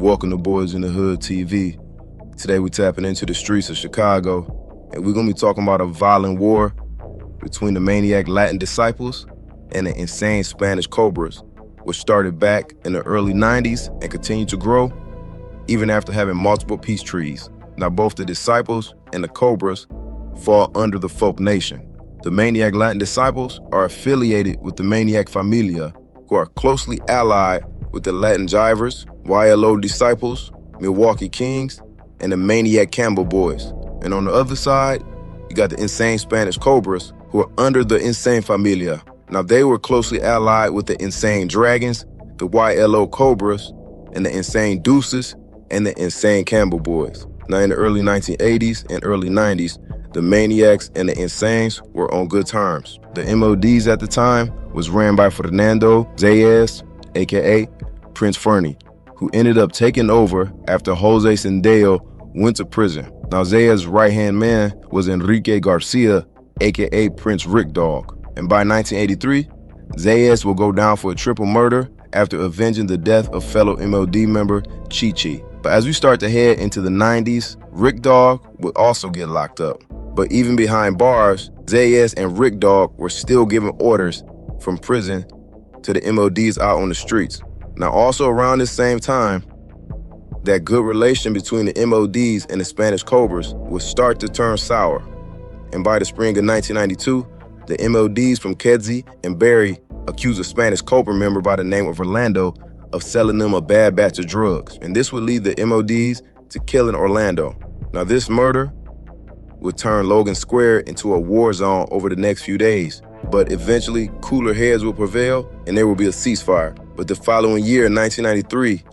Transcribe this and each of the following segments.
Welcome to Boys in the Hood TV. Today we're tapping into the streets of Chicago, and we're going to be talking about a violent war between the Maniac Latin disciples and the insane Spanish Cobras, which started back in the early 90s and continued to grow even after having multiple peace treaties. Now both the disciples and the Cobras fall under the folknation. The Maniac Latin disciples are affiliated with the Maniac Familia, who are closely allied with the Latin Jivers, YLO disciples, Milwaukee Kings, and the Maniac Campbell boys. And on the other side, you got the insane Spanish Cobras, who are under the Insane Familia. Now they were closely allied with the Insane Dragons, the YLO Cobras, and the Insane Deuces, and the Insane Campbell boys. Now in the early 1980s and early 90s, the Maniacs and the Insanes were on good terms. The MODs at the time was ran by Fernando Zayas, aka Prince Fernie, who ended up taking over after Jose Sendeo went to prison. Now Zayas' right-hand man was Enrique Garcia, aka Prince Rick Dog. And by 1983, Zayas will go down for a triple murder after avenging the death of fellow MOD member Chi-Chi. But as we start to head into the 90s, Rick Dog would also get locked up. But even behind bars, Zayas and Rick Dog were still giving orders from prison to the MODs out on the streets. Now also around this same time, that good relation between the MODs and the Spanish Cobras would start to turn sour. And by the spring of 1992, the MODs from Kedzie and Barry accused a Spanish Cobra member by the name of Orlando of selling them a bad batch of drugs. And this would lead the MODs to killing Orlando. Now this murder would turn Logan Square into a war zone over the next few days. But eventually, cooler heads will prevail and there will be a ceasefire. But the following year, in 1993,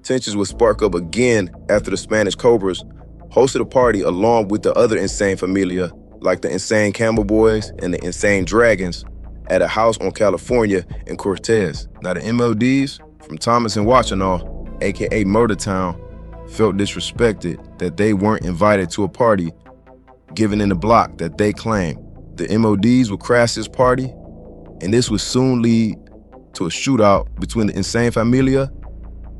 tensions would spark up again after the Spanish Cobras hosted a party along with the other Insane Familia, like the Insane Campbell Boys and the Insane Dragons, at a house on California in Cortez. Now the MODs from Thomas and Washtenaw, aka Murder Town, felt disrespected that they weren't invited to a party given in the block that they claimed. The MODs would crash this party, and this would soon lead to a shootout between the Insane Familia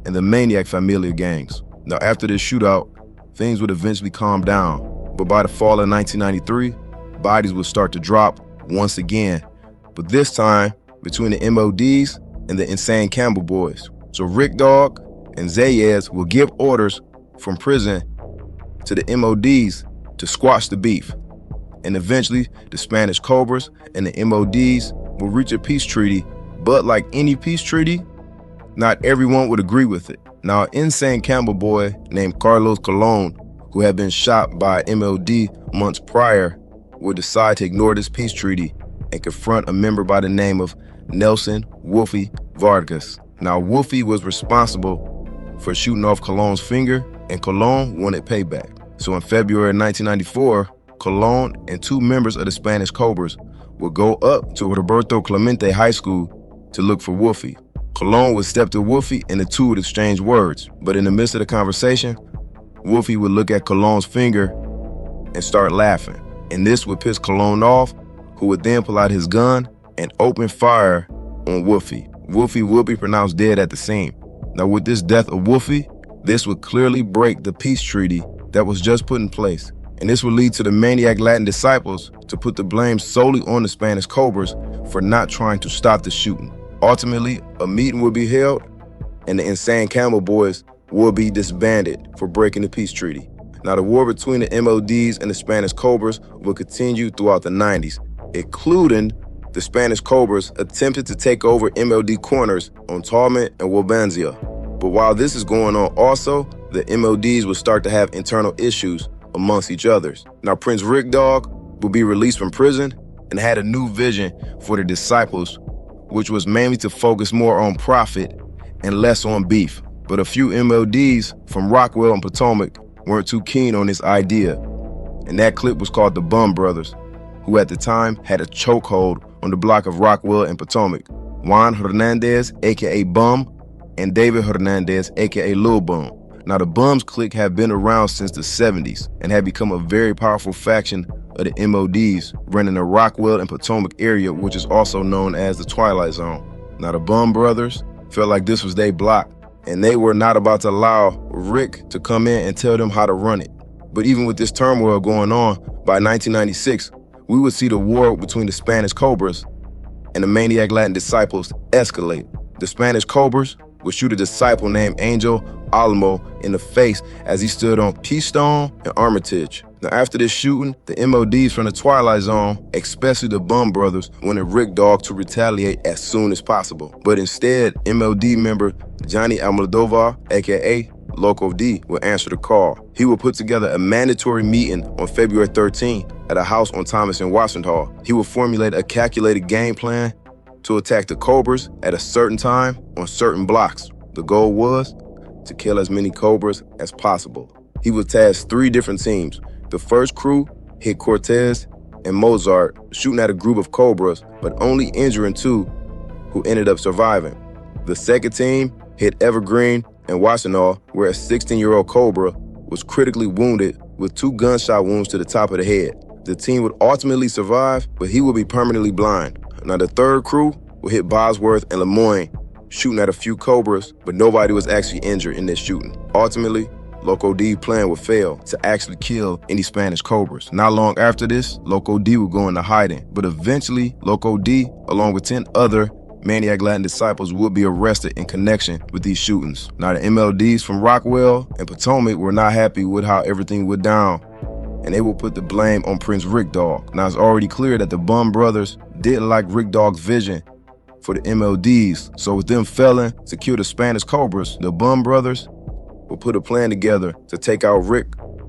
and the Maniac Familia gangs. Now after this shootout, things would eventually calm down, but by the fall of 1993, bodies would start to drop once again, but this time between the MODs and the Insane Campbell boys. So Rick Dog and Zayas will give orders from prison to the MODs to squash the beef. And eventually, the Spanish Cobras and the MODs will reach a peace treaty, but like any peace treaty, not everyone would agree with it. Now, an Insane Campbell boy named Carlos Colon, who had been shot by MOD months prior, would decide to ignore this peace treaty and confront a member by the name of Nelson Wolfie Vargas. Now, Wolfie was responsible for shooting off Colon's finger, and Colon wanted payback. So in February 1994, Colon and two members of the Spanish Cobras would go up to Roberto Clemente High School to look for Wolfie. Colon would step to Wolfie and the two would exchange words. But in the midst of the conversation, Wolfie would look at Colon's finger and start laughing. And this would piss Colon off, who would then pull out his gun and open fire on Wolfie. Wolfie would be pronounced dead at the scene. Now with this death of Wolfie, this would clearly break the peace treaty that was just put in place. And this would lead to the Maniac Latin disciples to put the blame solely on the Spanish Cobras for not trying to stop the shooting. Ultimately, a meeting would be held and the Insane Campbell boys will be disbanded for breaking the peace treaty. Now the war between the MODs and the Spanish Cobras will continue throughout the 90s, including the Spanish Cobras attempted to take over MOD corners on Tallman and Wabansia. But while this is going on also, the MODs will start to have internal issues amongst each others. Now Prince Rick Dog will be released from prison and had a new vision for the disciples, which was mainly to focus more on profit and less on beef. But a few MODs from Rockwell and Potomac weren't too keen on this idea. And that clique was called the Bum Brothers, who at the time had a chokehold on the block of Rockwell and Potomac. Juan Hernandez, aka Bum, and David Hernandez, aka Lil Bum. Now the Bums clique have been around since the 70s and have become a very powerful faction of the MODs running the Rockwell and Potomac area, which is also known as the Twilight Zone. Now the Bum Brothers felt like this was their block and they were not about to allow Rick to come in and tell them how to run it. But even with this turmoil going on, by 1996, we would see the war between the Spanish Cobras and the Maniac Latin disciples escalate. The Spanish Cobras would shoot a disciple named Angel Alamo in the face as he stood on Keystone and Armitage. Now, after this shooting, the MODs from the Twilight Zone, especially the Bum Brothers, wanted Rick Dog to retaliate as soon as possible. But instead, MOD member Johnny Almodovar, aka Loco D, would answer the call. He would put together a mandatory meeting on February 13 at a house on Thomas and Washington. He would formulate a calculated game plan to attack the Cobras at a certain time on certain blocks. The goal was to kill as many Cobras as possible. He would task 3 different teams. The first crew hit Cortez and Mozart, shooting at a group of Cobras, but only injuring 2 who ended up surviving. The second team hit Evergreen and Washington, where a 16-year-old Cobra was critically wounded with 2 gunshot wounds to the top of the head. The team would ultimately survive, but he would be permanently blind. Now, the third crew would hit Bosworth and Lemoyne, shooting at a few Cobras, but nobody was actually injured in this shooting. Ultimately, Loco D's plan would fail to actually kill any Spanish Cobras. Not long after this, Loco D would go into hiding, but eventually, Loco D, along with 10 other Maniac Latin disciples, would be arrested in connection with these shootings. Now, the MLDs from Rockwell and Potomac were not happy with how everything went down, and they would put the blame on Prince Rick Dog. Now, it's already clear that the Bum Brothers didn't like Rick Dog's vision for the MLDs, so with them failing to kill the Spanish Cobras, the Bum Brothers will put a plan together to take out Rick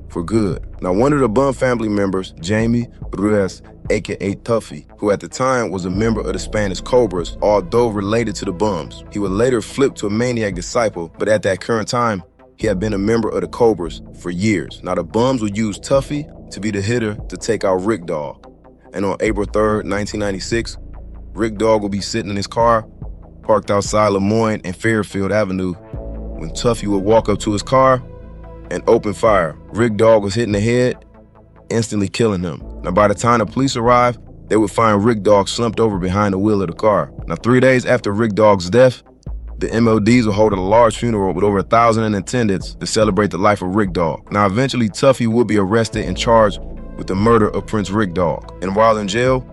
for good. Now, one of the Bum family members, Jamie Ruiz, aka Tuffy, who at the time was a member of the Spanish Cobras, although related to the Bums. He would later flip to a Maniac disciple, but at that current time, he had been a member of the Cobras for years. Now, the Bums would use Tuffy to be the hitter to take out Rick Dog. And on April 3rd, 1996, Rick Dog would be sitting in his car, parked outside Lemoyne and Fairfield Avenue, when Tuffy would walk up to his car and open fire. Rick Dog was hit in the head, instantly killing him. Now, by the time the police arrived, they would find Rick Dog slumped over behind the wheel of the car. Now, 3 days after Rick Dog's death, the MLDs would hold a large funeral with over 1,000 in attendance to celebrate the life of Rick Dog. Now, eventually, Tuffy would be arrested and charged with the murder of Prince Rick Dog. And while in jail,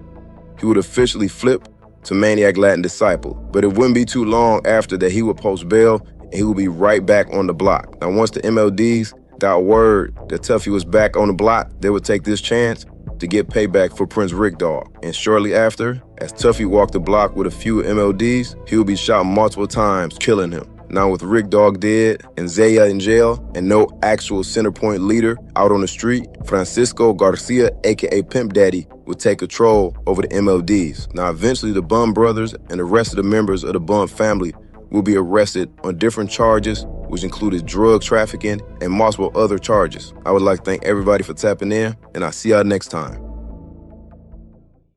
he would officially flip to Maniac Latin disciple. But it wouldn't be too long after that he would post bail and he would be right back on the block. Now, once the MLDs got word that Tuffy was back on the block, they would take this chance to get payback for Prince Rick Dog. And shortly after, as Tuffy walked the block with a few MLDs, he would be shot multiple times, killing him. Now, with Rick Dog dead and Zaya in jail and no actual center point leader out on the street, Francisco Garcia, aka Pimp Daddy, would take control over the MLDs. Now, eventually, the Bum Brothers and the rest of the members of the Bum family will be arrested on different charges, which included drug trafficking and multiple other charges. I would like to thank everybody for tapping in, and I'll see y'all next time.